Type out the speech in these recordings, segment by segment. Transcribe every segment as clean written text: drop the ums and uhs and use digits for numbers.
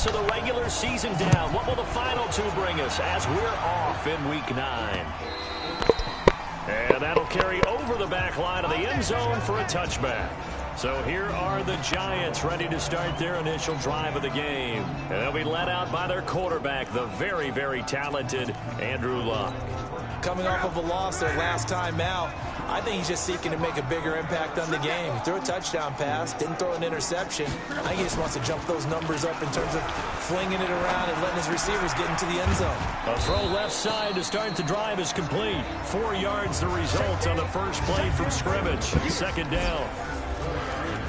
of the regular season down. What will the final two bring us as we're off in Week 9? And that'll carry over the back line of the end zone for a touchback. So here are the Giants ready to start their initial drive of the game. And they'll be led out by their quarterback, the very, very talented Andrew Luck. Coming off of a loss their last time out, I think he's just seeking to make a bigger impact on the game. He threw a touchdown pass, didn't throw an interception. I think he just wants to jump those numbers up in terms of flinging it around and letting his receivers get into the end zone. A throw left side to start the drive is complete. 4 yards the result on the first play from scrimmage. Second down.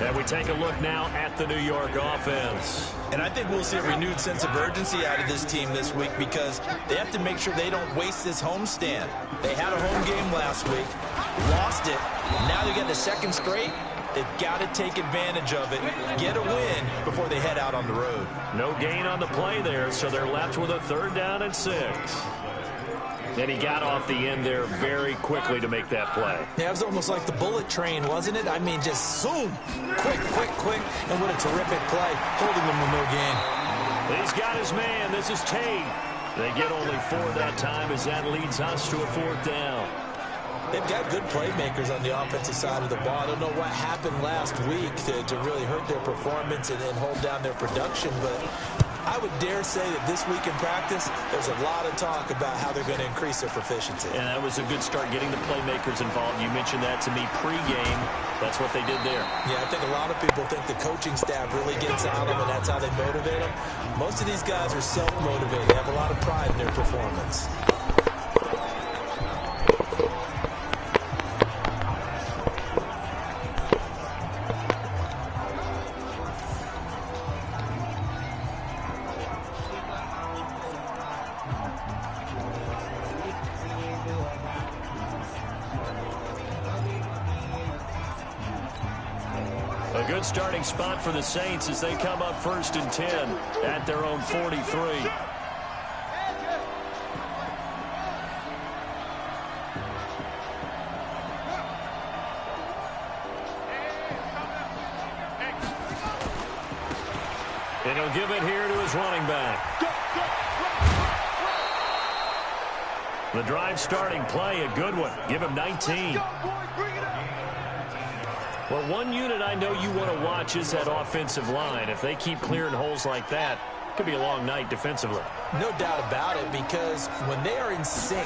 And we take a look now at the New York offense. And I think we'll see a renewed sense of urgency out of this team this week because they have to make sure they don't waste this homestand. They had a home game last week, lost it. Now they get the second straight. They've got to take advantage of it, get a win before they head out on the road. No gain on the play there, so they're left with a 3rd down and 6. And he got off the end there very quickly to make that play. Yeah, it was almost like the bullet train, wasn't it? I mean, just zoom, quick, and what a terrific play, holding them to no gain. He's got his man. This is Tate. They get only 4 that time as that leads us to a 4th down. They've got good playmakers on the offensive side of the ball. I don't know what happened last week to really hurt their performance and hold down their production, but I would dare say that this week in practice, there's a lot of talk about how they're going to increase their proficiency. And that was a good start getting the playmakers involved. You mentioned that to me pregame. That's what they did there. Yeah, I think a lot of people think the coaching staff really gets out of them, and that's how they motivate them. Most of these guys are self-motivated. They have a lot of pride in their performance. A good starting spot for the Saints as they come up 1st and 10 at their own 43. And he'll give it here to his running back. The drive starting play, a good one. Give him 19. Well, one unit I know you want to watch is that offensive line. If they keep clearing holes like that, it could be a long night defensively. No doubt about it, because when they are in sync,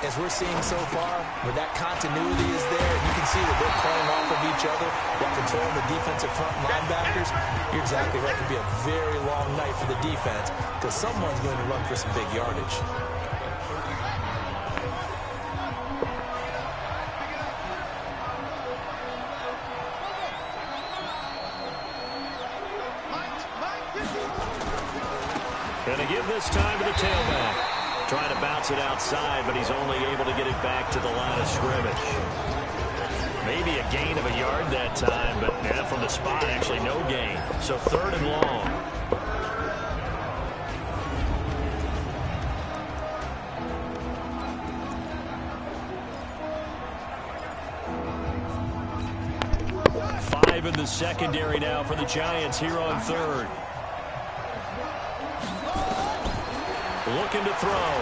as we're seeing so far, when that continuity is there, you can see that they're playing off of each other while controlling the defensive front linebackers. You're exactly right. It could be a very long night for the defense because someone's going to run for some big yardage. Going to give this time to the tailback. Trying to bounce it outside, but he's only able to get it back to the line of scrimmage. Maybe a gain of a yard that time, but yeah, from the spot, actually no gain. So 3rd and long. Five in the secondary now for the Giants here on 3rd. Looking to throw.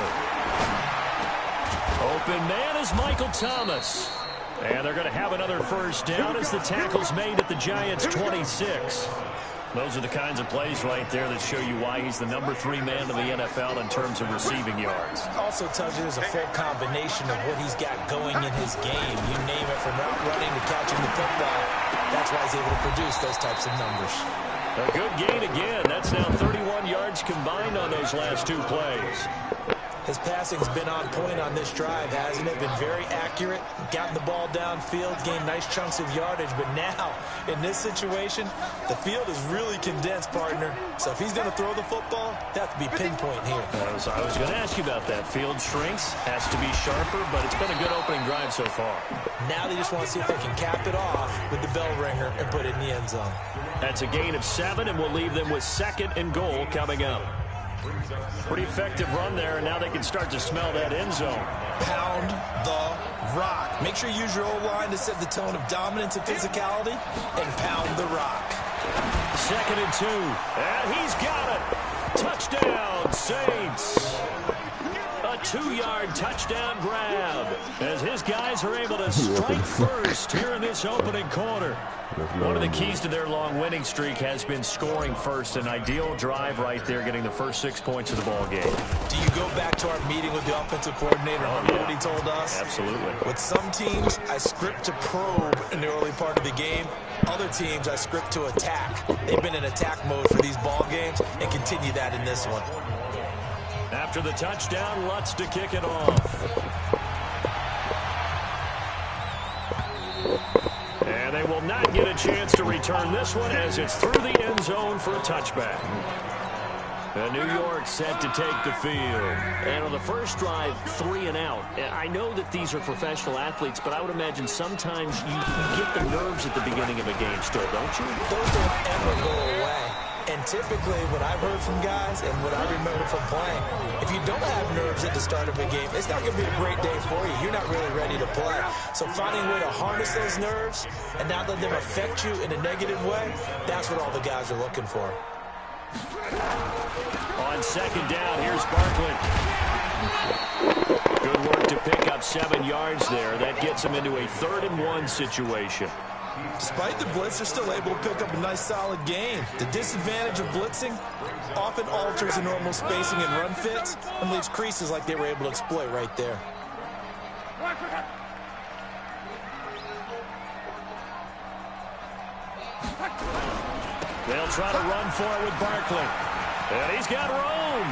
Open man is Michael Thomas. And they're going to have another 1st down as the tackle's made at the Giants' 26. Those are the kinds of plays right there that show you why he's the number 3 man in the NFL in terms of receiving yards. Also tells you there's a full combination of what he's got going in his game. You name it, from route running to catching the football. That's why he's able to produce those types of numbers. A good gain again. That's now 31 yards combined on those last 2 plays. His passing's been on point on this drive, hasn't it? Been very accurate, gotten the ball downfield, gained nice chunks of yardage. But now, in this situation, the field is really condensed, partner. So if he's going to throw the football, that have to be pinpoint here. I was going to ask you about that. Field shrinks, has to be sharper, but it's been a good opening drive so far. Now they just want to see if they can cap it off with the bell ringer and put it in the end zone. That's a gain of 7, and we'll leave them with 2nd and goal coming up. Pretty effective run there, and now they can start to smell that end zone. Pound the rock. Make sure you use your O-line to set the tone of dominance and physicality, and pound the rock. 2nd and 2, and he's got it. Touchdown, Saints. A 2-yard touchdown grab as his guys are able to strike first here in this opening quarter. One of the keys to their long winning streak has been scoring first. An ideal drive right there, getting the first 6 points of the ball game. Do you go back to our meeting with the offensive coordinator? Remember what he told us? Absolutely. With some teams, I script to probe in the early part of the game. Other teams, I script to attack. They've been in attack mode for these ball games and continue that in this one. After the touchdown, Lutz to kick it off. And they will not get a chance to return this one as it's through the end zone for a touchback. New York set to take the field. And on the first drive, 3 and out. I know that these are professional athletes, but I would imagine sometimes you get the nerves at the beginning of a game still, don't you? Those don't ever go away. And typically, what I've heard from guys and what I remember from playing, if you don't have nerves at the start of a game, it's not going to be a great day for you. You're not really ready to play. So finding a way to harness those nerves and not let them affect you in a negative way, that's what all the guys are looking for. On second down, here's Barkley. Good work to pick up 7 yards there. That gets him into a 3rd and 1 situation. Despite the blitz, they're still able to pick up a nice, solid gain. The disadvantage of blitzing often alters the normal spacing and run fits and leaves creases like they were able to exploit right there. They'll try to run for it with Barkley. And he's got room.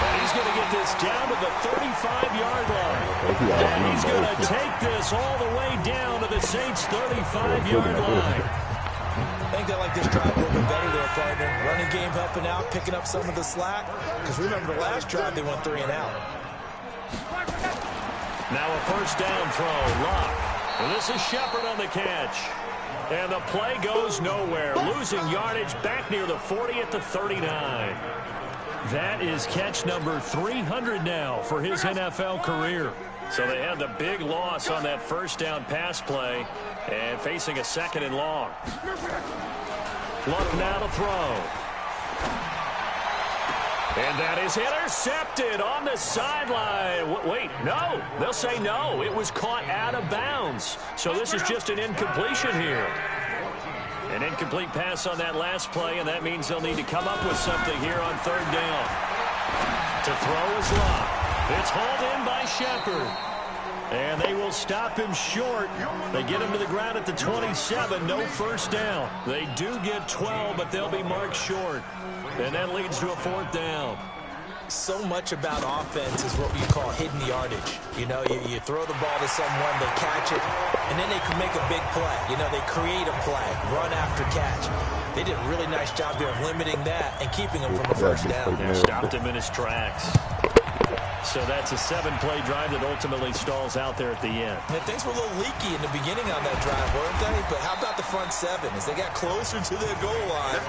And he's going to get this down to the 35-yard line. And he's going to take this all the way down to the Saints' 35-yard line. I think they like this drive a little bit better there, partner. Running game helping out, picking up some of the slack. Because remember the last drive, they went 3 and out. Now a first down throw, Lock. And this is Shepard on the catch. And the play goes nowhere. Losing yardage back near the 40 at the 39. That is catch number 300 now for his NFL career. So they had the big loss on that first down pass play and facing a 2nd and long. Luck now to throw. And that is intercepted on the sideline. Wait, no. They'll say no. It was caught out of bounds. So this is just an incompletion here. An incomplete pass on that last play, and that means they'll need to come up with something here on 3rd down. To throw is Locke. It's hauled in by Shepard. And they will stop him short. They get him to the ground at the 27. No first down. They do get 12, but they'll be marked short. And that leads to a 4th down. So much about offense is what we call hidden yardage. You know, you throw the ball to someone, they catch it, and then they can make a big play. You know, they create a play, run after catch. They did a really nice job there of limiting that and keeping him from a first down. They stopped him in his tracks. So that's a 7-play drive that ultimately stalls out there at the end. And things were a little leaky in the beginning on that drive, weren't they? But how about the front 7? As they got closer to their goal line,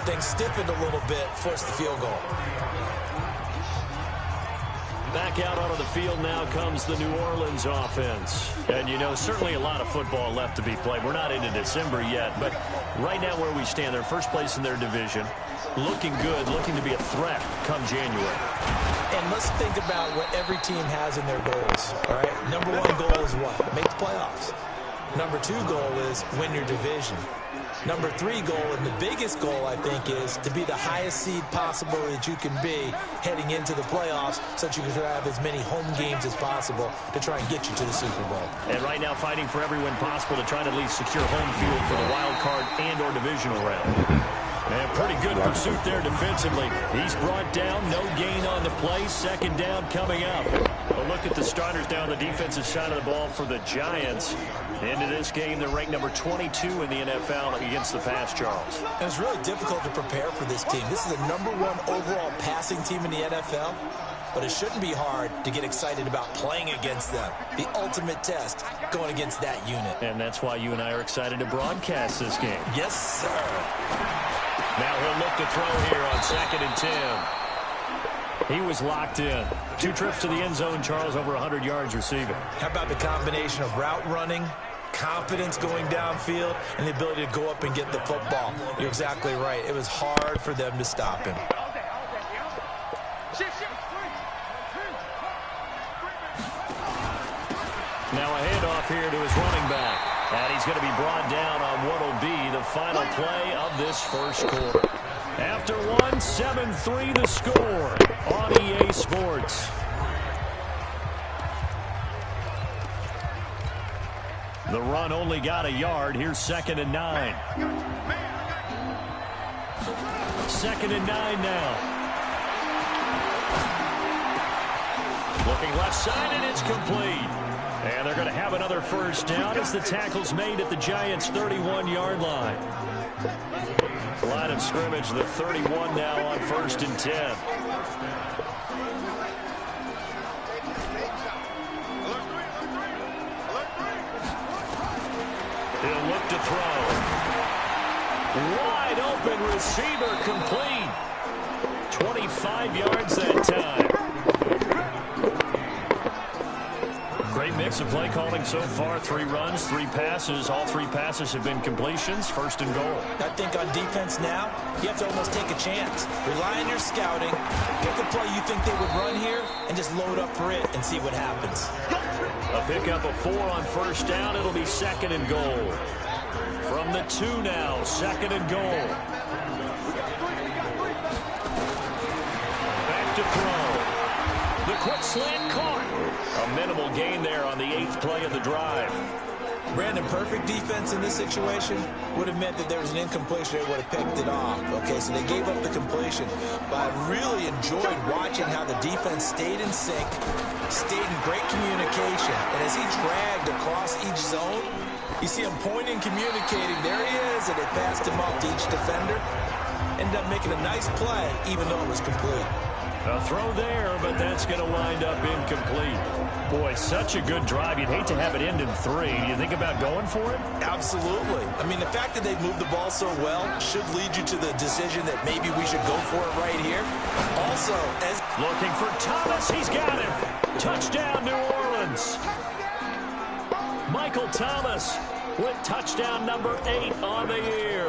things stiffened a little bit, forced the field goal. Back out onto the field now comes the New Orleans offense. And, you know, certainly a lot of football left to be played. We're not into December yet, but right now where we stand, they're first place in their division. Looking good, looking to be a threat come January. And let's think about what every team has in their goals, all right? Number 1 goal is what? Make the playoffs. Number 2 goal is win your division. Number 3 goal, and the biggest goal, I think, is to be the highest seed possible that you can be heading into the playoffs so that you can have as many home games as possible to try and get you to the Super Bowl. And right now fighting for every win possible to try to at least secure home field for the wild card and or divisional round. And pretty good pursuit there defensively. He's brought down, no gain on the play. 2nd down coming up. A look at the starters down the defensive side of the ball for the Giants. Into this game, they're ranked number 22 in the NFL against the pass, Charles. And it's really difficult to prepare for this team. This is the number 1 overall passing team in the NFL. But it shouldn't be hard to get excited about playing against them. The ultimate test going against that unit. And that's why you and I are excited to broadcast this game. Yes, sir. Now he'll look to throw here on 2nd and 10. He was locked in. 2 trips to the end zone, Charles, over 100 yards receiving. How about the combination of route running, confidence going downfield and the ability to go up and get the football. You're exactly right. It was hard for them to stop him. Now a handoff here to his running back. And he's going to be brought down on what will be the final play of this first quarter. After one, 7-3 the score on EA Sports. The run only got a yard. Here's 2nd and 9. 2nd and 9 now. Looking left side, and it's complete. And they're going to have another first down as the tackle's made at the Giants' 31-yard line. Line of scrimmage, the 31 now on 1st and 10. He'll look to throw. Wide open receiver complete. 25 yards that time. Great mix of play calling so far. 3 runs, 3 passes. All 3 passes have been completions. 1st and goal. I think on defense now, you have to almost take a chance. Rely on your scouting. Pick a play you think they would run here and just load up for it and see what happens. A pickup of 4 on 1st down. It'll be 2nd and goal. From the 2 now, 2nd and goal. Back to throw. The quick slant caught. A minimal gain there on the 8th play of the drive. Brandon, perfect defense in this situation would have meant that there was an incompletion. They would have picked it off. Okay, so they gave up the completion. But I really enjoyed watching how the defense stayed in sync, stayed in great communication. And as he dragged across each zone, you see him pointing, communicating. There he is, and they passed him off to each defender. Ended up making a nice play, even though it was complete. A throw there, but that's going to wind up incomplete. Boy, such a good drive. You'd hate to have it end in 3. Do you think about going for it? Absolutely. I mean, the fact that they moved the ball so well should lead you to the decision that maybe we should go for it right here. Also, as looking for Thomas, he's got him. Touchdown, New Orleans. Michael Thomas with touchdown number 8 on the year.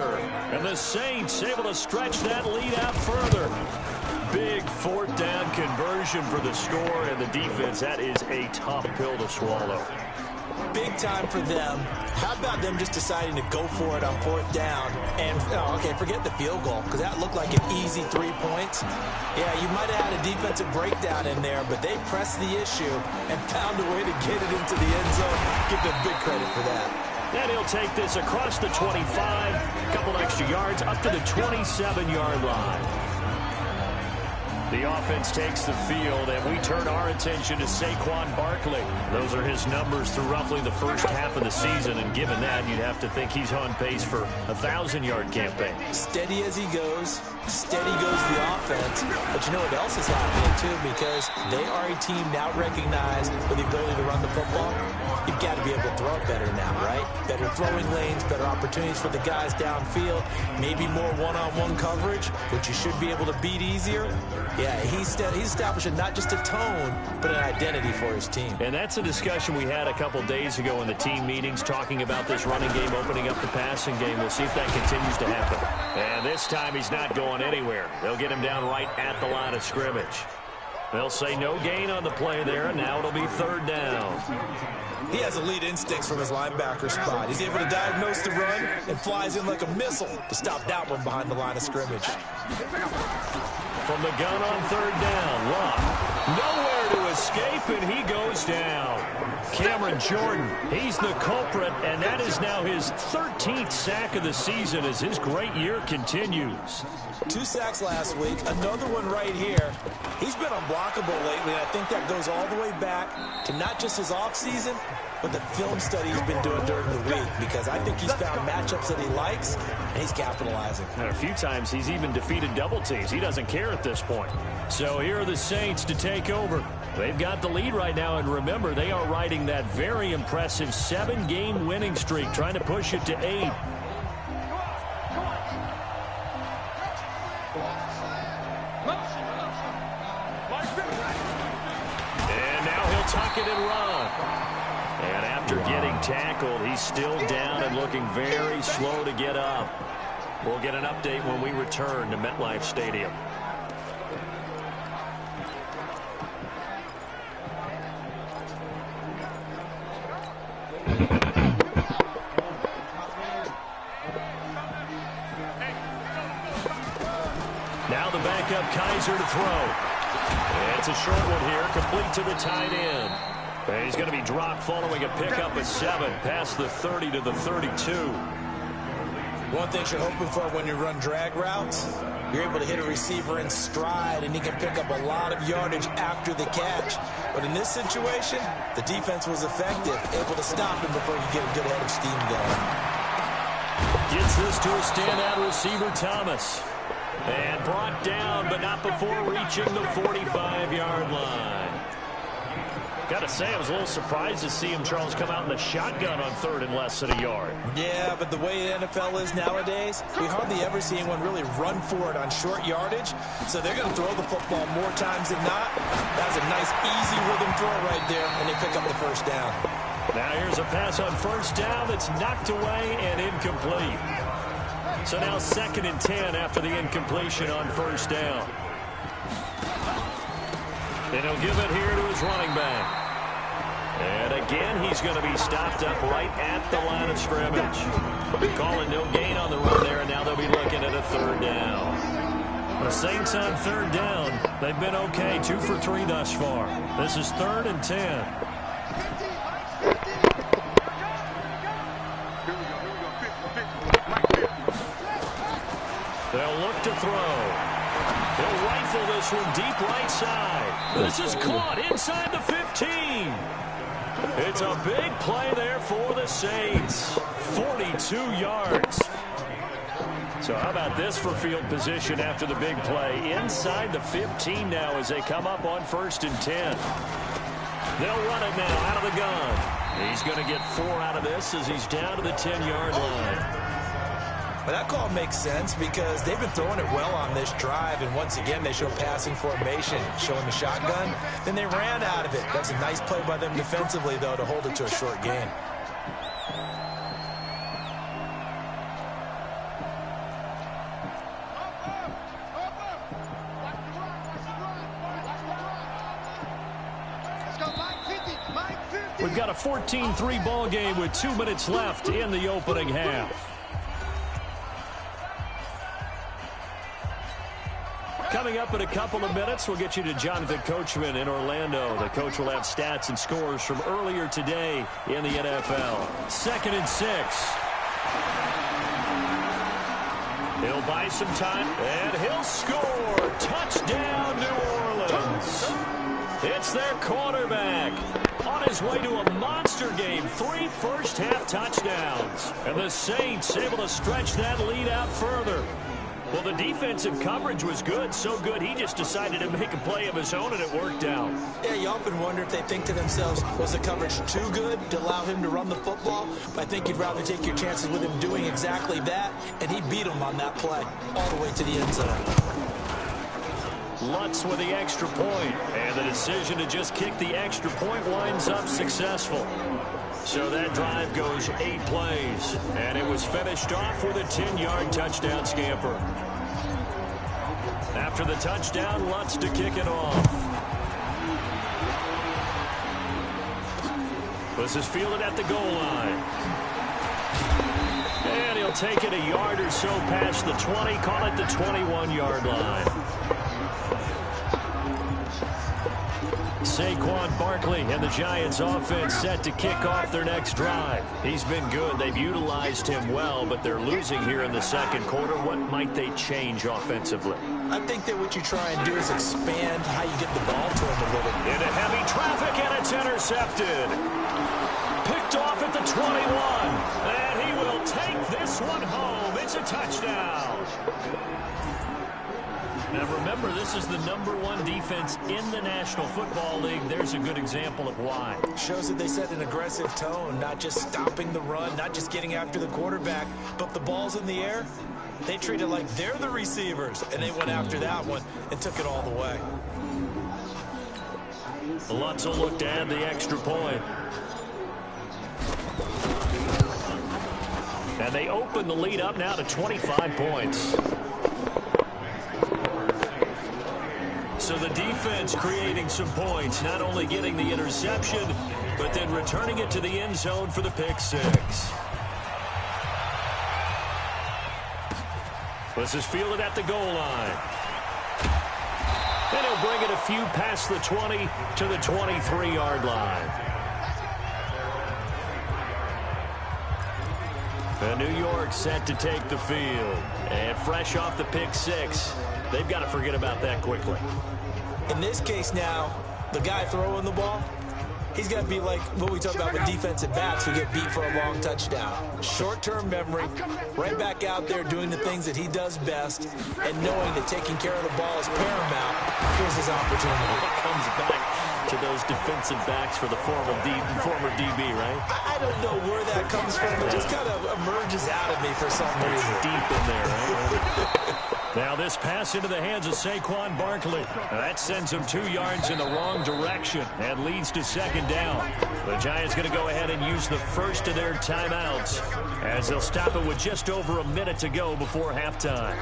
And the Saints able to stretch that lead out further. Big 4th down conversion for the score, and the defense, that is a tough pill to swallow. Big time for them. How about them just deciding to go for it on 4th down? And, okay, forget the field goal, because that looked like an easy 3 points. Yeah, you might have had a defensive breakdown in there, but they pressed the issue and found a way to get it into the end zone. Give them big credit for that. And he'll take this across the 25, a couple extra yards, up to the 27-yard line. The offense takes the field, and we turn our attention to Saquon Barkley. Those are his numbers through roughly the first half of the season, and given that, you'd have to think he's on pace for a 1,000-yard campaign. Steady as he goes, steady goes the offense. But you know what else is happening, too, because they are a team now recognized for the ability to run the football. You've got to be able to throw it better now, right? Better throwing lanes, better opportunities for the guys downfield, maybe more one-on-one coverage, which you should be able to beat easier. Yeah, he's establishing not just a tone, but an identity for his team. And that's a discussion we had a couple days ago in the team meetings, talking about this running game, opening up the passing game. We'll see if that continues to happen. And this time he's not going anywhere. They'll get him down right at the line of scrimmage. They'll say no gain on the play there, and now it'll be 3rd down. He has elite instincts from his linebacker spot. He's able to diagnose the run and flies in like a missile to stop that one behind the line of scrimmage. From the gun on 3rd down, Love. Nowhere to escape, and he goes down. Cameron Jordan, he's the culprit, and that is now his 13th sack of the season as his great year continues. 2 sacks last week, another one right here. He's been unblockable lately, and I think that goes all the way back to not just his offseason, but the film study he's been doing during the week, because I think he's found matchups that he likes, and he's capitalizing. And a few times he's even defeated double teams. He doesn't care at this point. So here are the Saints to take over. They've got the lead right now, and remember, they are riding that very impressive 7-game winning streak, trying to push it to 8. And now he'll tuck it and run. And after getting tackled, he's still down and looking very slow to get up. We'll get an update when we return to MetLife Stadium. Now the backup Kaiser to throw. It's a short one here, complete to the tight end. And he's going to be dropped following a pickup of 7 past the 30 to the 32. One thing you're hoping for when you run drag routes, you're able to hit a receiver in stride, and he can pick up a lot of yardage after the catch. But in this situation, the defense was effective, able to stop him before you get a good head of steam going. Gets this to a standout receiver, Thomas. And brought down, but not before reaching the 45-yard line. Got to say, I was a little surprised to see him, Charles, come out in the shotgun on 3rd and less than a yard. Yeah, but the way the NFL is nowadays, we hardly ever see anyone really run for it on short yardage. So they're going to throw the football more times than not. That's a nice, easy rhythm throw right there, and they pick up the first down. Now here's a pass on 1st down that's knocked away and incomplete. So now 2nd and 10 after the incompletion on 1st down. And he'll give it here to his running back. And again, he's going to be stopped up right at the line of scrimmage. Calling no gain on the run there, and now they'll be looking at a 3rd down. The Saints on 3rd down. They've been okay, 2 for 3 thus far. This is 3rd and 10. They'll look to throw. He'll rifle this one deep right side. This is caught inside the 15. It's a big play there for the Saints. 42 yards. So how about this for field position after the big play? Inside the 15 now as they come up on 1st and 10. They'll run it now out of the gun. He's going to get 4 out of this as he's down to the 10-yard line. But that call makes sense because they've been throwing it well on this drive, and once again they show passing formation, showing the shotgun. Then they ran out of it. That's a nice play by them defensively, though, to hold it to a short gain. We've got a 14-3 ball game with 2 minutes left in the opening half. Coming up in a couple of minutes, we'll get you to Jonathan Coachman in Orlando. The coach will have stats and scores from earlier today in the NFL. 2nd and 6. He'll buy some time, and he'll score. Touchdown, New Orleans. It's their quarterback on his way to a monster game. 3 first-half touchdowns. And the Saints able to stretch that lead out further. Well, the defensive coverage was good, so good he just decided to make a play of his own, and it worked out. Yeah, you often wonder if they think to themselves, was the coverage too good to allow him to run the football? But I think you'd rather take your chances with him doing exactly that, and he beat him on that play all the way to the end zone. Lutz with the extra point, and the decision to just kick the extra point winds up successful. So that drive goes 8 plays, and it was finished off with a 10-yard touchdown scamper. After the touchdown, Lutz to kick it off. This is fielded at the goal line. And he'll take it a yard or so past the 20, call it the 21-yard line. Saquon Barkley and the Giants offense set to kick off their next drive. He's been good. They've utilized him well, but they're losing here in the 2nd quarter. What might they change offensively? I think that what you try and do is expand how you get the ball to him a little bit. Into heavy traffic, and it's intercepted. Picked off at the 21. And he will take this one home. It's a touchdown. Now remember, this is the #1 defense in the National Football League. There's a good example of why. Shows that they set an aggressive tone, not just stopping the run, not just getting after the quarterback, but the ball's in the air. They treat it like they're the receivers, and they went after that one and took it all the way. Lutz will look to add the extra point. And they open the lead up now to 25 points. So the defense creating some points, not only getting the interception, but then returning it to the end zone for the pick six. This is fielded at the goal line. And he'll bring it a few past the 20 to the 23-yard line. And New York set to take the field. And fresh off the pick six, they've got to forget about that quickly. In this case now, the guy throwing the ball, he's got to be like what we talk about with defensive backs who get beat for a long touchdown. Short-term memory, right back out there doing the things that he does best, and knowing that taking care of the ball is paramount. Here's his opportunity. Comes back to those defensive backs for the former DB, right? I don't know where that comes from. It just kind of emerges out of me for some reason. Deep in there, right? Now this pass into the hands of Saquon Barkley. That sends him 2 yards in the wrong direction and leads to second down. The Giants going to go ahead and use the first of their timeouts as they'll stop it with just over a minute to go before halftime.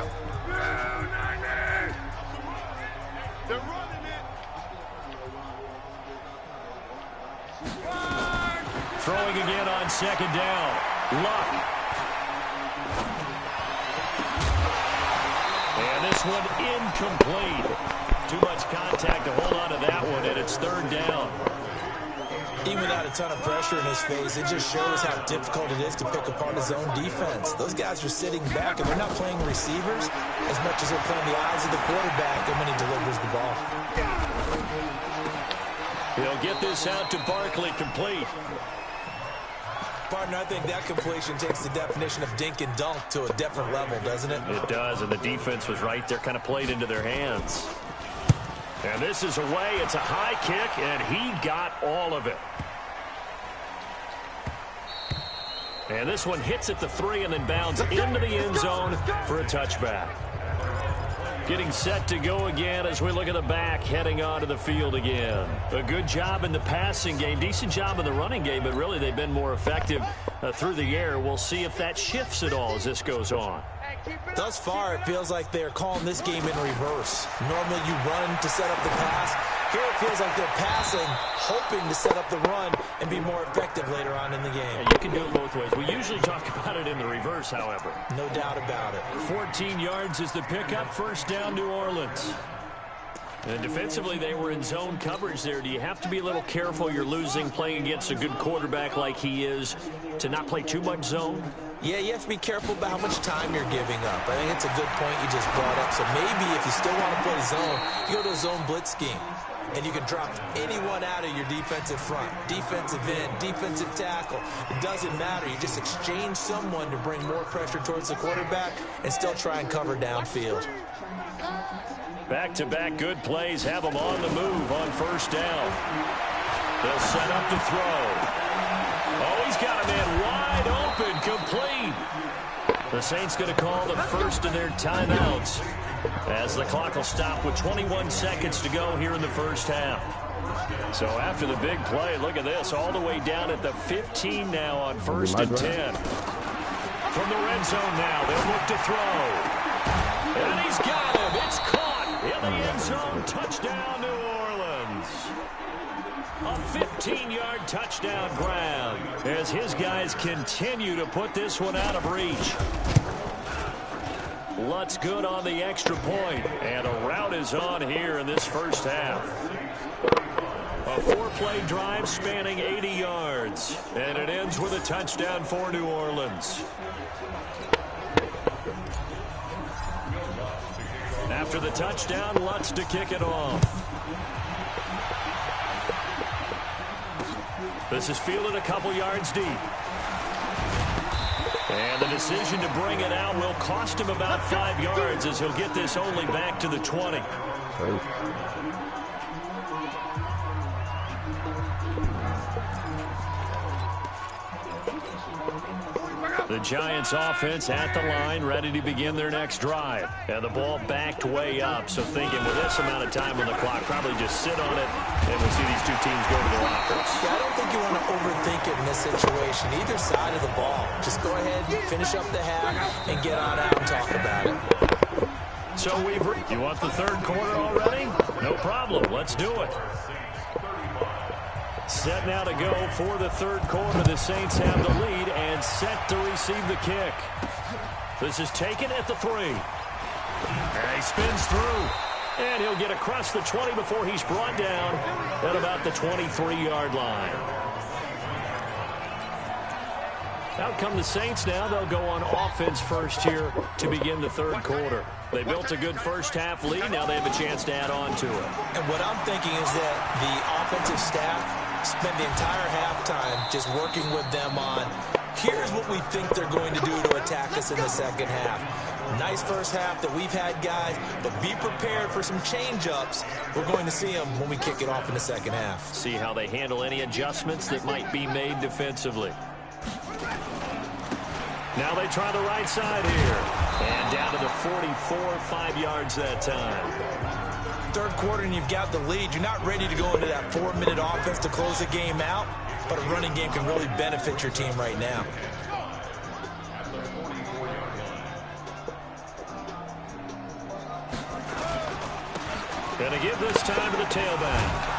Throwing again on second down. Luck. And this one incomplete. Too much contact to hold on to that one, and it's third down. Even without a ton of pressure in his face, it just shows how difficult it is to pick apart his own defense. Those guys are sitting back, and they're not playing receivers as much as they're playing the eyes of the quarterback and when he delivers the ball. He'll get this out to Barkley, complete. Partner, I think that completion takes the definition of dink and dunk to a different level, doesn't it? It does, and the defense was right there, kind of played into their hands. And this is away. It's a high kick, and he got all of it. And this one hits at the 3 and then bounds into the end zone for a touchback. Getting set to go again as we look at the back, heading onto the field again. A good job in the passing game, decent job in the running game, but really they've been more effective through the air. We'll see if that shifts at all as this goes on. Thus far, it feels like they're calling this game in reverse. Normally you run to set up the pass. Here it feels like they're passing, hoping to set up the run and be more effective later on in the game. Yeah, you can do it both ways. We usually talk about it in the reverse, however. No doubt about it. 14 yards is the pickup, first down New Orleans. And defensively, they were in zone coverage there. Do you have to be a little careful? You're losing, playing against a good quarterback like he is, to not play too much zone? Yeah, you have to be careful about how much time you're giving up. I think it's a good point you just brought up. So maybe if you still want to play zone, you go to a zone blitz scheme. And you can drop anyone out of your defensive front, defensive end, defensive tackle. It doesn't matter. You just exchange someone to bring more pressure towards the quarterback and still try and cover downfield. Back-to-back good plays have them on the move on first down. They'll set up to throw. Oh, he's got a man wide open, complete. The Saints going to call the first of their timeouts as the clock will stop with 21 seconds to go here in the first half. So after the big play, look at this, all the way down at the 15 now on first and 10. From the red zone now, they'll look to throw. And he's got him. It's caught in the end zone. Touchdown, New Orleans. A 15-yard touchdown grab as his guys continue to put this one out of reach. Lutz good on the extra point, and a rout is on here in this first half. A 4-play drive spanning 80 yards, and it ends with a touchdown for New Orleans. After the touchdown, Lutz to kick it off. This is fielded a couple yards deep. And the decision to bring it out will cost him about 5 yards as he'll get this only back to the 20. The Giants offense at the line, ready to begin their next drive. And the ball backed way up, so thinking with this amount of time on the clock, probably just sit on it, and we'll see these two teams go to the lockers. Yeah, I don't think you want to overthink it in this situation. Either side of the ball. Just go ahead, finish up the half, and get on out and talk about it. So, Weaver, you want the third quarter already? No problem. Let's do it. Set now to go for the third quarter. The Saints have the lead and set to receive the kick. This is taken at the 3. And he spins through. And he'll get across the 20 before he's brought down at about the 23-yard line. Out come the Saints now. They'll go on offense first here to begin the third quarter. They built a good first-half lead. Now they have a chance to add on to it. And what I'm thinking is that the offensive staff spend the entire halftime just working with them on, here's what we think they're going to do to attack us in the second half. Nice first half that we've had, guys, but be prepared for some change-ups. We're going to see them when we kick it off in the second half. See how they handle any adjustments that might be made defensively. Now they try the right side here. And down to the 44, 5 yards that time. Third quarter and you've got the lead. You're not ready to go into that 4-minute offense to close the game out, but a running game can really benefit your team right now. Gonna give this time to the tailback.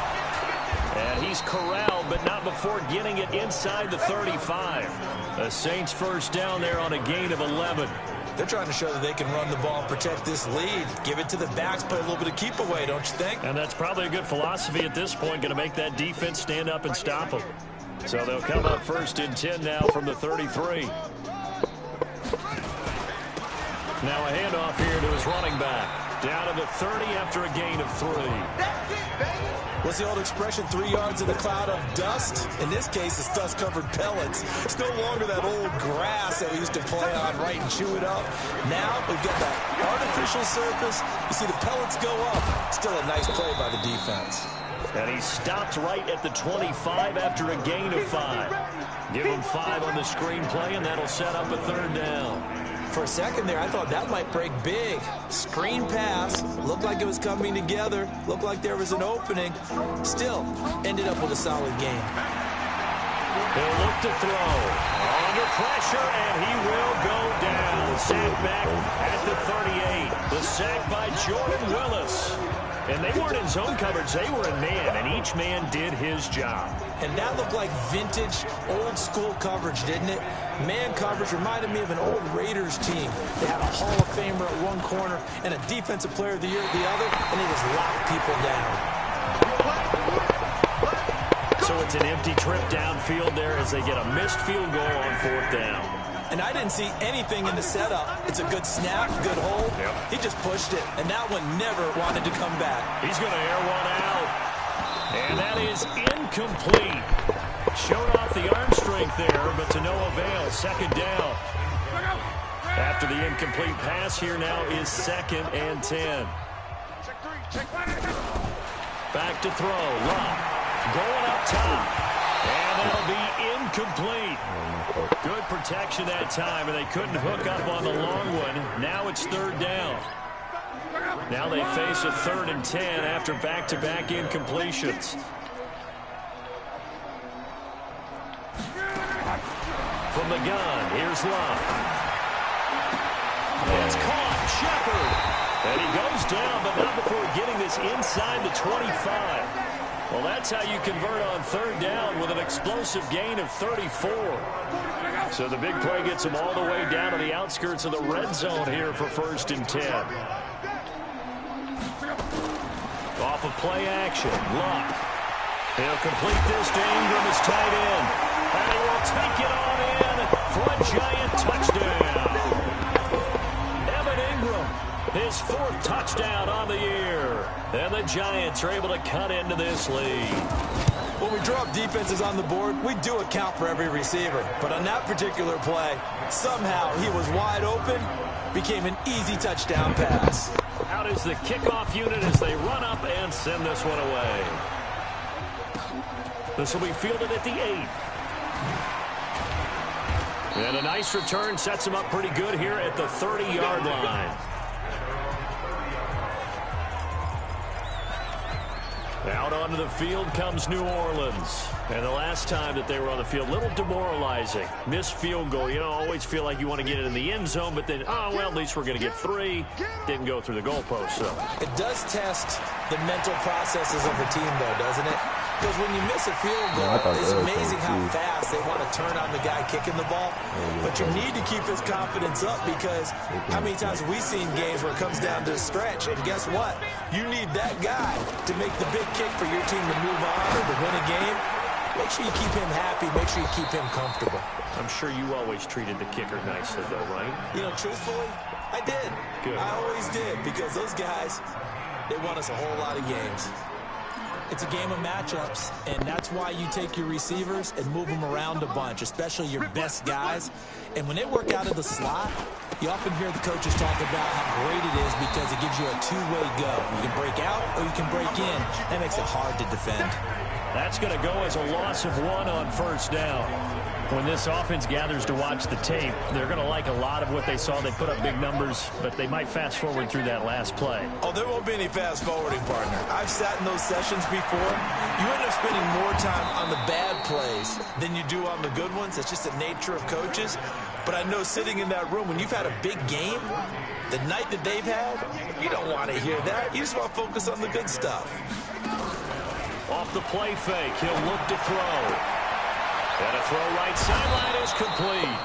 And he's corralled, but not before getting it inside the 35. The Saints first down there on a gain of 11. They're trying to show that they can run the ball and protect this lead. Give it to the backs, play a little bit of keep away, don't you think? And that's probably a good philosophy at this point, going to make that defense stand up and stop them. So they'll come up first and 10 now from the 33. Now a handoff here to his running back. Down to the 30 after a gain of 3. What's the old expression, 3 yards in a cloud of dust? In this case, it's dust-covered pellets. It's no longer that old grass that we used to play on, right, and chew it up. Now we've got that artificial surface. You see the pellets go up. Still a nice play by the defense. And he stopped right at the 25 after a gain of 5. Give him 5 on the screen play, and that'll set up a third down. For a second there, I thought that might break big. Screen pass. Looked like it was coming together. Looked like there was an opening. Still, ended up with a solid game. He'll look to throw. Under pressure, and he will go down. Sacked back at the 38. The sack by Jordan Willis. And they weren't in zone coverage. They were in man, and each man did his job. And that looked like vintage, old-school coverage, didn't it? Man coverage reminded me of an old Raiders team. They had a Hall of Famer at one corner and a Defensive Player of the Year at the other, and they just locked people down. So it's an empty trip downfield there as they get a missed field goal on 4th down. And I didn't see anything in the setup. It's a good snap, good hold. Yep. He just pushed it, and that one never wanted to come back. He's going to air one out. And that is incomplete. Showed off the arm strength there, but to no avail. Second down. After the incomplete pass, here now is 2nd and 10. Back to throw. Love going up top. And that'll be incomplete. Good protection that time, and they couldn't hook up on the long one. Now it's 3rd down. Now they face a 3rd and 10 after back-to-back incompletions. From the gun, here's Love. It's caught, Shepard. And he goes down, but not before getting this inside the 25. Well, that's how you convert on 3rd down with an explosive gain of 34. So the big play gets him all the way down to the outskirts of the red zone here for 1st and 10. Off of play action, Luck. He'll complete this to Ingram as tight end. And he will take it on in for a Giant touchdown. Evan Ingram, his 4th touchdown on the year. And the Giants are able to cut into this lead. When we drop defenses on the board, we do account for every receiver. But on that particular play, somehow he was wide open, became an easy touchdown pass. Out is the kickoff unit as they run up and send this one away. This will be fielded at the 8. And a nice return sets him up pretty good here at the 30-yard line. Out onto the field comes New Orleans. And the last time that they were on the field, a little demoralizing. Missed field goal. You know, always feel like you want to get it in the end zone, but then, oh, well, at least we're going to get 3. Didn't go through the goalpost, so. It does test the mental processes of the team, though, doesn't it? Because when you miss a field goal, it's amazing how fast they want to turn on the guy kicking the ball. But you need to keep his confidence up, because how many times have we seen games where it comes down to a stretch? And guess what? You need that guy to make the big kick for your team to move on or to win a game. Make sure you keep him happy. Make sure you keep him comfortable. I'm sure you always treated the kicker nicely, though, right? You know, truthfully, I did. Good. I always did, because those guys, they won us a whole lot of games. It's a game of matchups, and that's why you take your receivers and move them around a bunch, especially your best guys. And when they work out of the slot, you often hear the coaches talk about how great it is because it gives you a two-way go. You can break out or you can break in. That makes it hard to defend. That's going to go as a loss of 1 on first down. When this offense gathers to watch the tape, they're going to like a lot of what they saw. They put up big numbers, but they might fast forward through that last play. Oh, there won't be any fast forwarding, partner. I've sat in those sessions before. You end up spending more time on the bad plays than you do on the good ones. It's just the nature of coaches. But I know sitting in that room, when you've had a big game, the night that they've had, you don't want to hear that. You just want to focus on the good stuff. Off the play fake, he'll look to throw. And a throw right sideline is complete.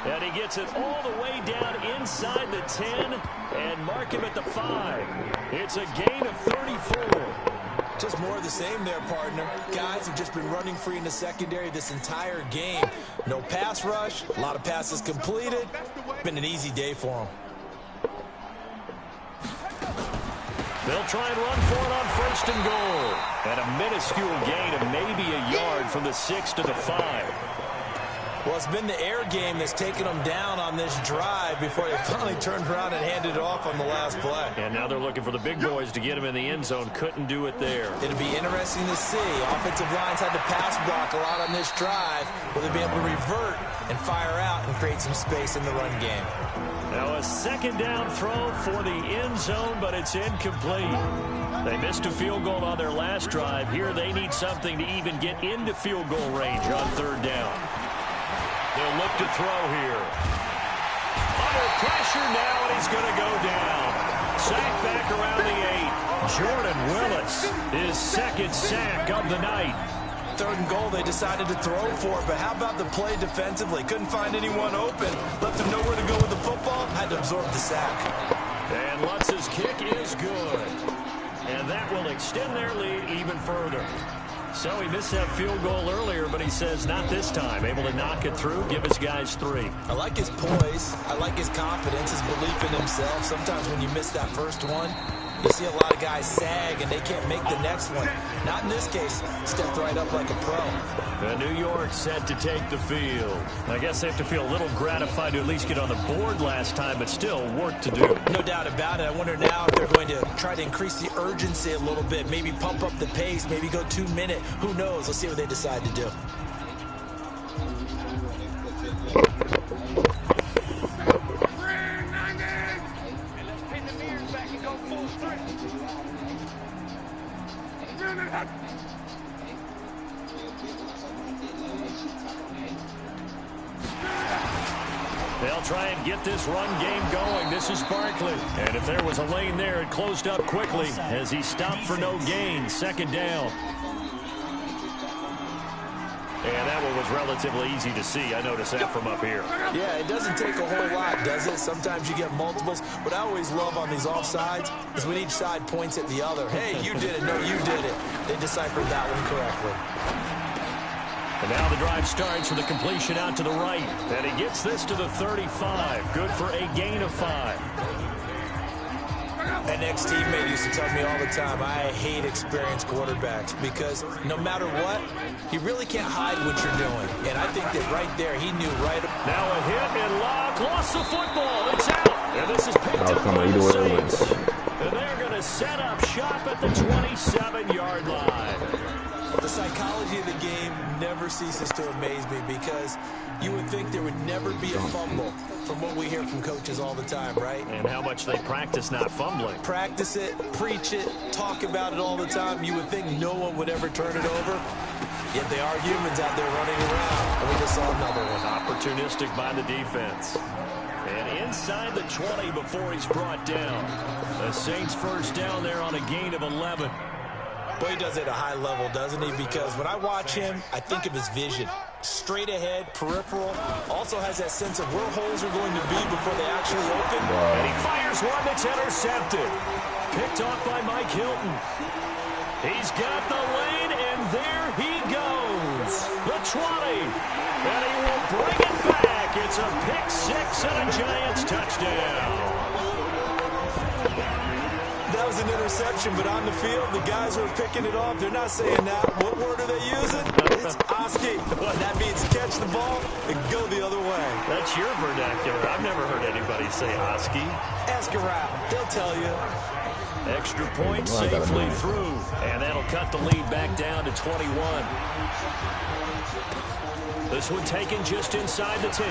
And he gets it all the way down inside the 10 and mark him at the 5. It's a gain of 34. Just more of the same there, partner. Guys have just been running free in the secondary this entire game. No pass rush, a lot of passes completed. Been an easy day for them. They'll try and run for it on first and goal. And a minuscule gain of maybe a yard from the 6 to the 5. Well, it's been the air game that's taken them down on this drive before they finally turned around and handed it off on the last play. And now they're looking for the big boys to get him in the end zone. Couldn't do it there. It'll be interesting to see. Offensive lines had to pass block a lot on this drive. Will they be able to revert and fire out and create some space in the run game? Now a second down throw for the end zone, but it's incomplete. They missed a field goal on their last drive. Here they need something to even get into field goal range on third down. They'll look to throw here. Under pressure now, and he's going to go down. Sack back around the 8. Jordan Willis, his second sack of the night. Third and goal, they decided to throw for it, but how about the play defensively? Couldn't find anyone open. Left them nowhere to go with the football. Had to absorb the sack. And Lutz's kick is good. And that will extend their lead even further. So he missed that field goal earlier, but he says not this time. Able to knock it through, give his guys 3. I like his poise. I like his confidence, his belief in himself. Sometimes when you miss that first one, you see a lot of guys sag and they can't make the next one. Not in this case. Stepped right up like a pro. The New York set to take the field. I guess they have to feel a little gratified to at least get on the board last time, but still work to do. No doubt about it. I wonder now if they're going to try to increase the urgency a little bit, maybe pump up the pace, maybe go 2-minute. Who knows? Let's see what they decide to do. They'll try and get this run game going. This is Barkley. And if there was a lane there, it closed up quickly as he stopped for no gain. Second down. And that one was relatively easy to see. I noticed that from up here. Yeah, it doesn't take a whole lot, does it? Sometimes you get multiples. What I always love on these offsides is when each side points at the other. Hey, you did it. No, you did it. They deciphered that one correctly. And now the drive starts with a completion out to the right. And he gets this to the 35. Good for a gain of 5. An ex-teammate used to tell me all the time, I hate experienced quarterbacks because no matter what, you really can't hide what you're doing. And I think that right there, he knew right. Now a hit and lock. Lost the football. It's out. And this is picked up by the Saints. And they're going to set up shop at the 27-yard line. The psychology of the game never ceases to amaze me because you would think there would never be a fumble from what we hear from coaches all the time, right? And how much they practice not fumbling. Practice it, preach it, talk about it all the time. You would think no one would ever turn it over. Yet they are humans out there running around. And we just saw another one. Opportunistic by the defense. And inside the 20 before he's brought down. The Saints first down there on a gain of 11. Boy, he does it at a high level, doesn't he? Because when I watch him, I think of his vision. Straight ahead, peripheral. Also has that sense of where holes are going to be before they actually open. And he fires one that's intercepted. Picked off by Mike Hilton. He's got the lane, and there he goes. The 20. And he will bring it back. It's a pick six and a Giants touchdown. That was an interception, but on the field, the guys who are picking it off, they're not saying that. What word are they using? It's ASCII. That means catch the ball and go the other way. That's your vernacular. I've never heard anybody say ASCII. Ask around. They'll tell you. Extra point safely through. And that'll cut the lead back down to 21. This one taken just inside the 10.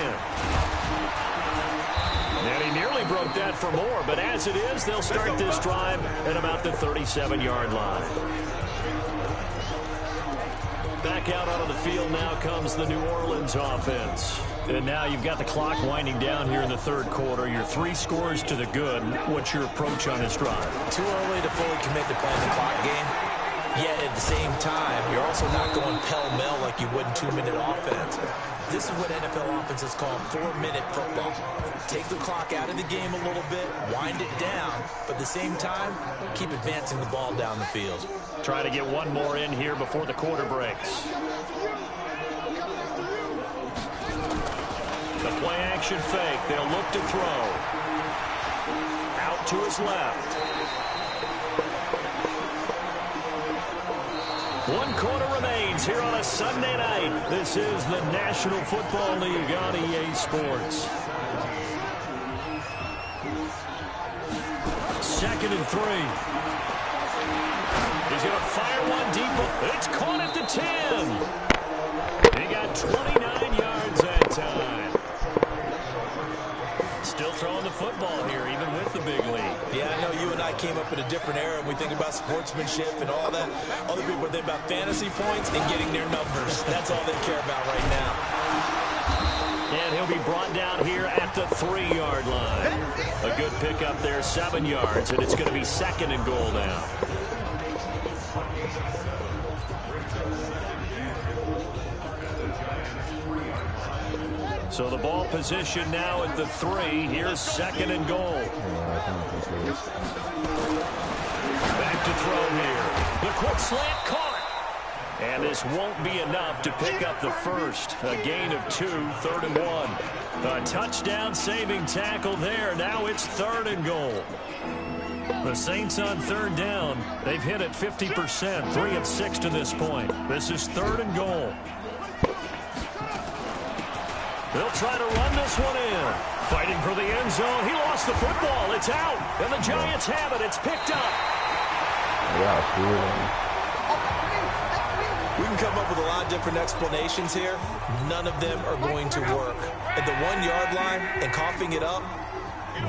And he nearly broke that for more, but as it is, they'll start this drive at about the 37-yard line. Back out onto the field now comes the New Orleans offense. And now you've got the clock winding down here in the third quarter. You're 3 scores to the good. What's your approach on this drive? Too early to fully commit to playing the clock game. Yet at the same time, you're also not going pell-mell like you would in 2-minute offense. This is what NFL offenses call 4-minute football. Take the clock out of the game a little bit, wind it down, but at the same time, keep advancing the ball down the field. Try to get one more in here before the quarter breaks. The play-action fake. They'll look to throw. Out to his left. 1 quarter remains here on a Sunday night. This is the National Football League on EA Sports. 2nd and 3. He's going to fire one deep. It's caught at the 10. He got 29 yards that time. Still throwing the football here, even with the big lead. Yeah, I know you and I came up in a different era, and we think about sportsmanship and all that. Other people think about fantasy points and getting their numbers. That's all they care about right now. And he'll be brought down here at the 3-yard line. A good pickup there, 7 yards, and it's going to be 2nd and goal now. So the ball position now at the 3. Here's 2nd and goal. Back to throw here. The quick slant caught. And this won't be enough to pick up the first. A gain of 2, 3rd and 1. A touchdown saving tackle there. Now it's 3rd and goal. The Saints on 3rd down. They've hit it 50%, 3 of 6 to this point. This is 3rd and goal. They'll try to run this one in. Fighting for the end zone. He lost the football. It's out. And the Giants have it. It's picked up. We can come up with a lot of different explanations here. None of them are going to work. At the 1-yard line and coughing it up,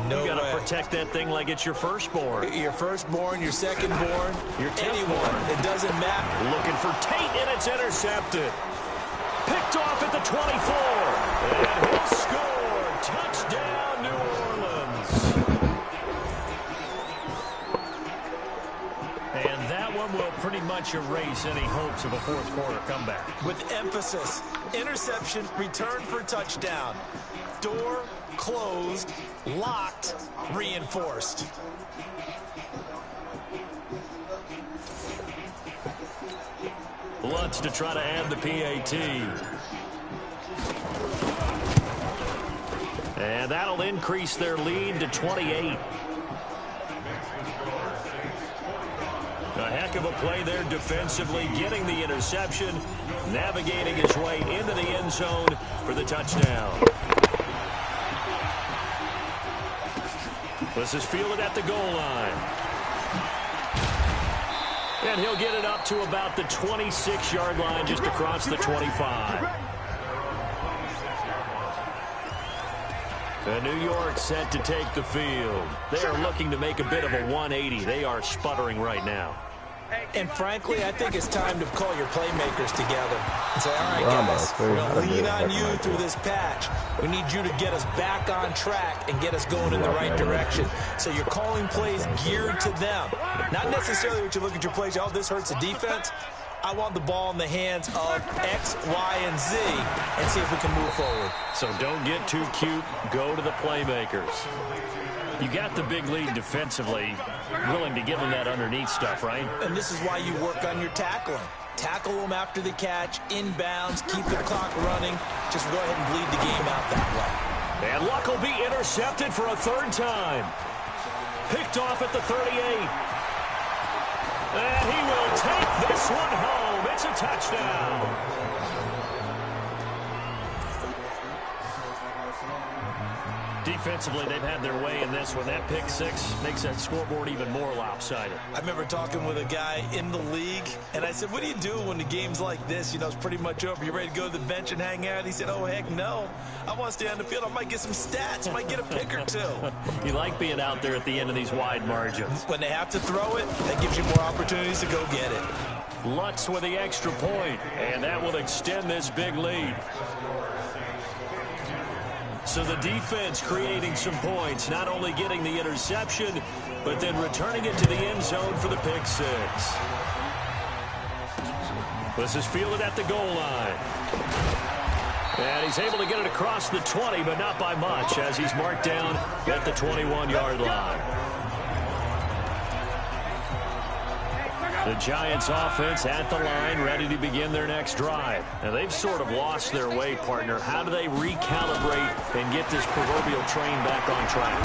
no way. You got to protect that thing like it's your firstborn. Your firstborn, your secondborn, your anyone. It doesn't matter. Looking for Tate, and it's intercepted. Picked off at the 24. And he'll score. Touchdown, New Orleans. And that one will pretty much erase any hopes of a fourth quarter comeback. With emphasis, interception, return for touchdown. Door closed, locked, reinforced. Lutz to try to add the PAT. And that'll increase their lead to 28. A heck of a play there defensively, getting the interception, navigating his way into the end zone for the touchdown. This is fielded at the goal line. And he'll get it up to about the 26-yard line, just across the 25. And New York set to take the field. They are looking to make a bit of a 180. They are sputtering right now. And frankly, I think it's time to call your playmakers together and say, all right, guys, we're going to lean on you through this patch. We need you to get us back on track and get us going in the right direction. So you're calling plays geared to them. Not necessarily what you look at your plays, oh, this hurts the defense. I want the ball in the hands of X, Y, and Z and see if we can move forward. So don't get too cute. Go to the playmakers. You got the big lead defensively, willing to give them that underneath stuff, right? And this is why you work on your tackling. Tackle them after the catch, inbounds, keep the clock running. Just go ahead and bleed the game out that way. And Luck will be intercepted for a third time. Picked off at the 38. And he will take this one home. It's a touchdown. Defensively, they've had their way in this one. That pick six makes that scoreboard even more lopsided. I remember talking with a guy in the league, and I said, what do you do when the game's like this? You know, it's pretty much over. You ready to go to the bench and hang out? He said, oh, heck no. I want to stay on the field. I might get some stats. I might get a pick or two. You like being out there at the end of these wide margins. When they have to throw it, that gives you more opportunities to go get it. Lutz with the extra point, and that will extend this big lead. So the defense creating some points, not only getting the interception, but then returning it to the end zone for the pick six. This is fielded at the goal line. And he's able to get it across the 20, but not by much, as he's marked down at the 21-yard line. The Giants offense at the line, ready to begin their next drive. Now, they've sort of lost their way, partner. How do they recalibrate and get this proverbial train back on track?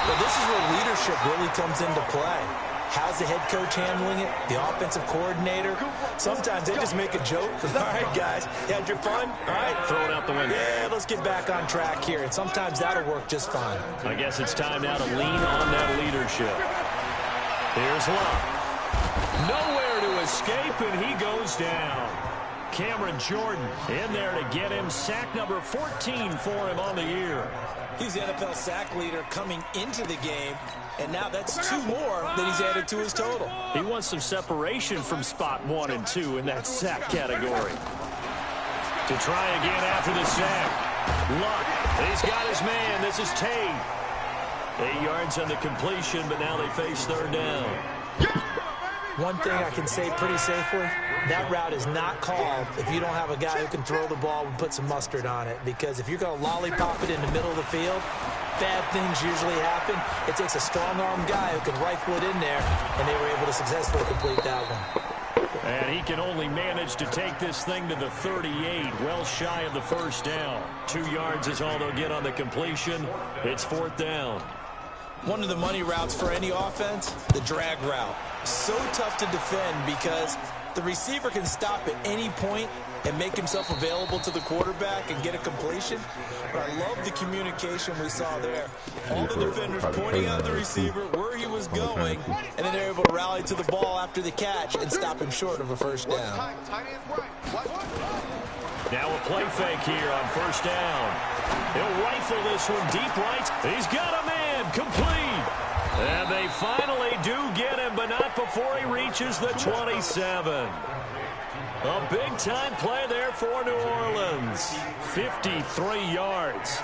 Well, this is where leadership really comes into play. How's the head coach handling it? The offensive coordinator? Sometimes they just make a joke. All right, guys, you had your fun? All right. Throw it out the window. Yeah, let's get back on track here. And sometimes that'll work just fine. I guess it's time now to lean on that leadership. Here's Luck. Nowhere to escape, and he goes down. Cameron Jordan in there to get him. Sack number 14 for him on the year. He's the NFL sack leader coming into the game, and now that's 2 more that he's added to his total. He wants some separation from spot 1 and 2 in that sack category. To try again after the sack. Luck, he's got his man. This is Tate. 8 yards on the completion, but now they face third down. One thing I can say pretty safely, that route is not called if you don't have a guy who can throw the ball and put some mustard on it. Because if you're going to lollipop it in the middle of the field, bad things usually happen. It takes a strong-arm guy who can rifle it in there, and they were able to successfully complete that one. And he can only manage to take this thing to the 38, well shy of the first down. 2 yards is all they'll get on the completion. It's fourth down. One of the money routes for any offense, the drag route. So tough to defend because the receiver can stop at any point and make himself available to the quarterback and get a completion. But I love the communication we saw there. All the defenders pointing out the receiver, where he was going, and then they're able to rally to the ball after the catch and stop him short of a first down. Now a play fake here on first down. He'll rifle this one deep right. He's got a man, complete. And they finally do get him, but not before he reaches the 27. A big-time play there for New Orleans. 53 yards.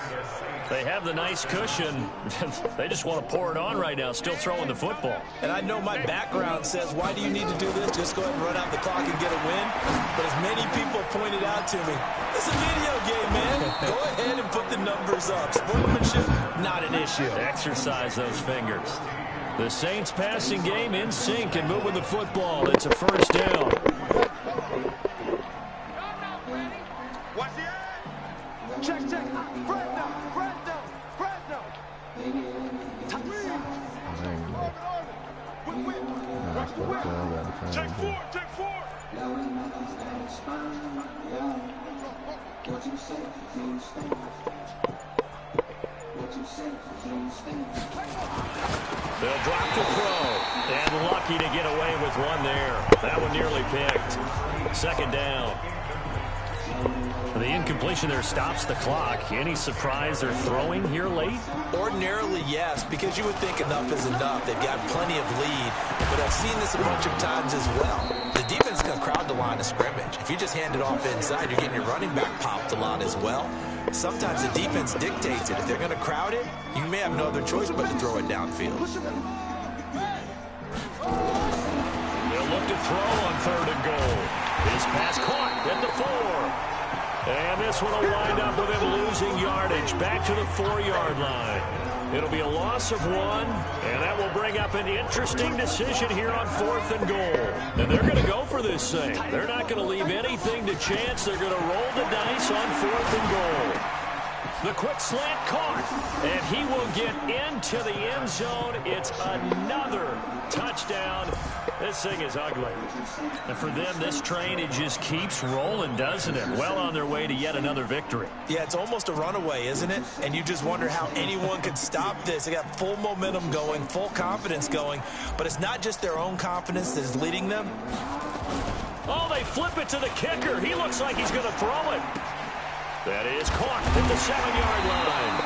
They have the nice cushion. They just want to pour it on right now, still throwing the football. And I know my background says, why do you need to do this? Just go ahead and run out the clock and get a win. But as many people pointed out to me, it's a video game, man. Go ahead and put the numbers up. Sportsmanship, not an issue. Exercise those fingers. The Saints passing game in sync and moving the football. It's a first down. Check. Check four. They'll drop to throw. And lucky to get away with one there. That one nearly picked. Second down. The incompletion there stops the clock. Any surprise they're throwing here late? Ordinarily, yes, because you would think enough is enough. They've got plenty of lead, but I've seen this a bunch of times as well. The defense can crowd the line of scrimmage. If you just hand it off inside, you're getting your running back popped a lot as well. Sometimes the defense dictates it. If they're going to crowd it, you may have no other choice but to throw it downfield. They'll look to throw on 3rd and goal. His pass caught at the 4. And this one will wind up with him losing yardage back to the 4-yard line. It'll be a loss of 1, and that will bring up an interesting decision here on 4th and goal. And they're going to go for this thing. They're not going to leave anything to chance. They're going to roll the dice on 4th and goal. The quick slant caught, and he will get into the end zone. It's another touchdown. This thing is ugly. And for them, this train, it just keeps rolling, doesn't it? Well on their way to yet another victory. Yeah, it's almost a runaway, isn't it? And you just wonder how anyone could stop this. They got full momentum going, full confidence going. But it's not just their own confidence that is leading them. Oh, they flip it to the kicker. He looks like he's going to throw it. That is caught at the 7-yard line.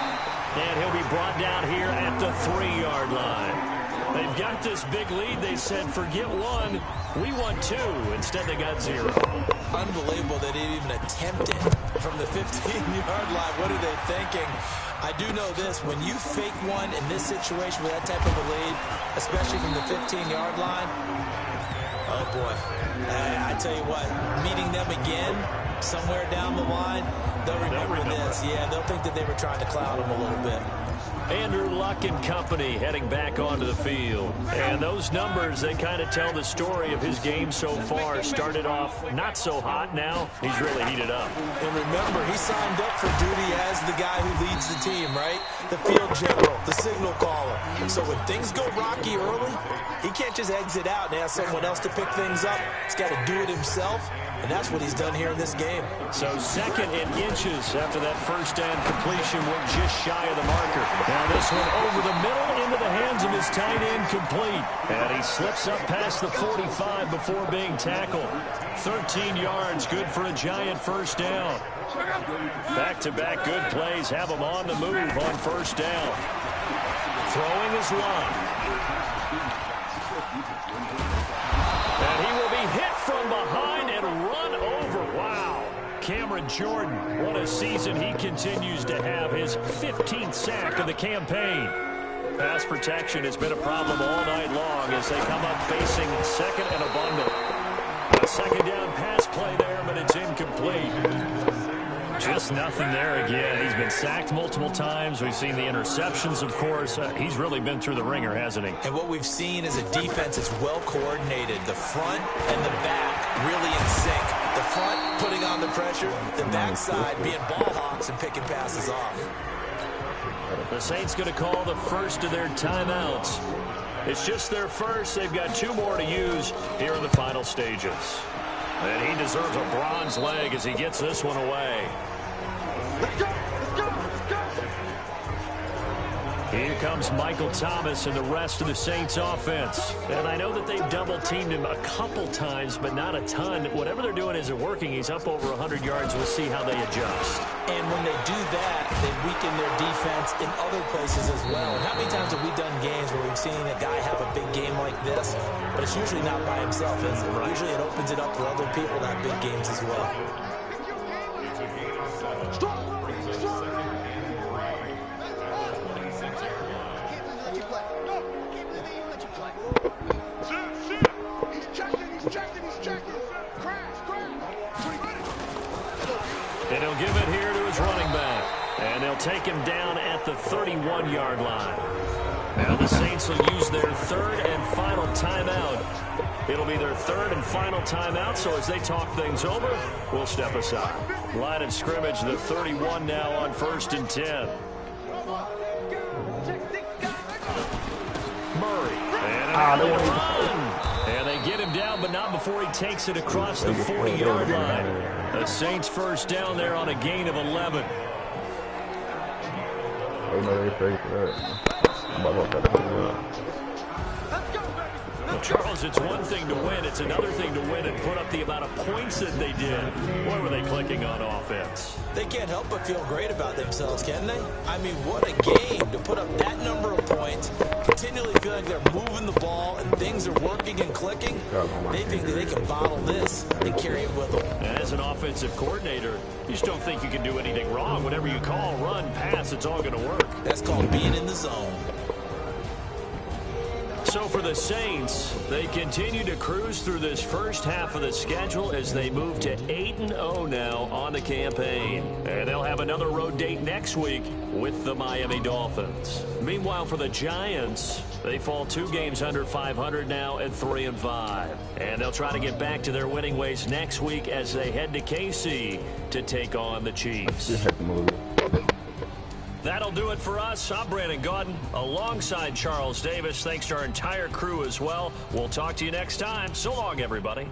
And he'll be brought down here at the 3-yard line. They've got this big lead. They said, forget 1, we want 2. Instead, they got 0. Unbelievable they didn't even attempt it from the 15-yard line. What are they thinking? I do know this. When you fake one in this situation with that type of a lead, especially from the 15-yard line, oh, boy. I tell you what, meeting them again somewhere down the line, they'll remember this. Yeah, they'll think that they were trying to cloud them a little bit. Andrew Luck and company heading back onto the field. And those numbers, they kind of tell the story of his game so far. Started off not so hot. Now he's really heated up. And remember, he signed up for duty as the guy who leads the team, right? The field general, the signal caller. So when things go rocky early, he can't just exit out and ask someone else to pick things up. He's got to do it himself. And that's what he's done here in this game. So 2nd and inches after that first down completion. We're just shy of the marker. Now this one over the middle into the hands of his tight end, complete. And he slips up past the 45 before being tackled. 13 yards, good for a giant first down. Back-to-back good plays have him on the move on first down. Throwing his line. And he will be hit from behind and run over. Wow. Cameron Jordan, what a season he continues to have. His 15th sack of the campaign. Pass protection has been a problem all night long as they come up facing 2nd and a bundle. A 2nd down pass play there, but it's incomplete. Just nothing there again. He's been sacked multiple times. We've seen the interceptions, of course. He's really been through the ringer, hasn't he? And what we've seen is a defense that's well coordinated. The front and the back really in sync. The front putting on the pressure, the backside being ball hawks and picking passes off. The Saints going to call the first of their timeouts. It's just their first. They've got 2 more to use here in the final stages. And he deserves a bronze leg as he gets this one away. Let's go! Let's go! Let's go! Here comes Michael Thomas and the rest of the Saints offense. And I know that they've double-teamed him a couple times, but not a ton. Whatever they're doing isn't working. He's up over 100 yards. We'll see how they adjust. And when they do that, they weaken their defense in other places as well. And how many times have we done games where we've seen a guy have a big game like this, but it's usually not by himself, is it? Right. Usually it opens it up for other people to have big games as well. And he'll give it here to his running back. And they'll take him down at the 31-yard line. Now the Saints will use their 3rd and final timeout. It'll be their 3rd and final timeout, so as they talk things over, we'll step aside. Line of scrimmage, the 31 now on 1st and 10. Murray. And they get him down, but not before he takes it across the 40-yard line. The Saints first down there on a gain of 11. They know they straight for that. I'm about to put that. Well, Charles, it's one thing to win. It's another thing to win and put up the amount of points that they did. Boy, were they clicking on offense. They can't help but feel great about themselves, can they? I mean, what a game to put up that number of points, continually feeling like they're moving the ball and things are working and clicking. They think that they can bottle this and carry it with them. And as an offensive coordinator, you just don't think you can do anything wrong. Whatever you call, run, pass, it's all going to work. That's called being in the zone. So for the Saints, they continue to cruise through this first half of the schedule as they move to 8-0 now on the campaign. And they'll have another road date next week with the Miami Dolphins. Meanwhile, for the Giants, they fall 2 games under 500 now at 3-5. And they'll try to get back to their winning ways next week as they head to KC to take on the Chiefs. That'll do it for us. I'm Brandon Gaudin alongside Charles Davis. Thanks to our entire crew as well. We'll talk to you next time. So long, everybody.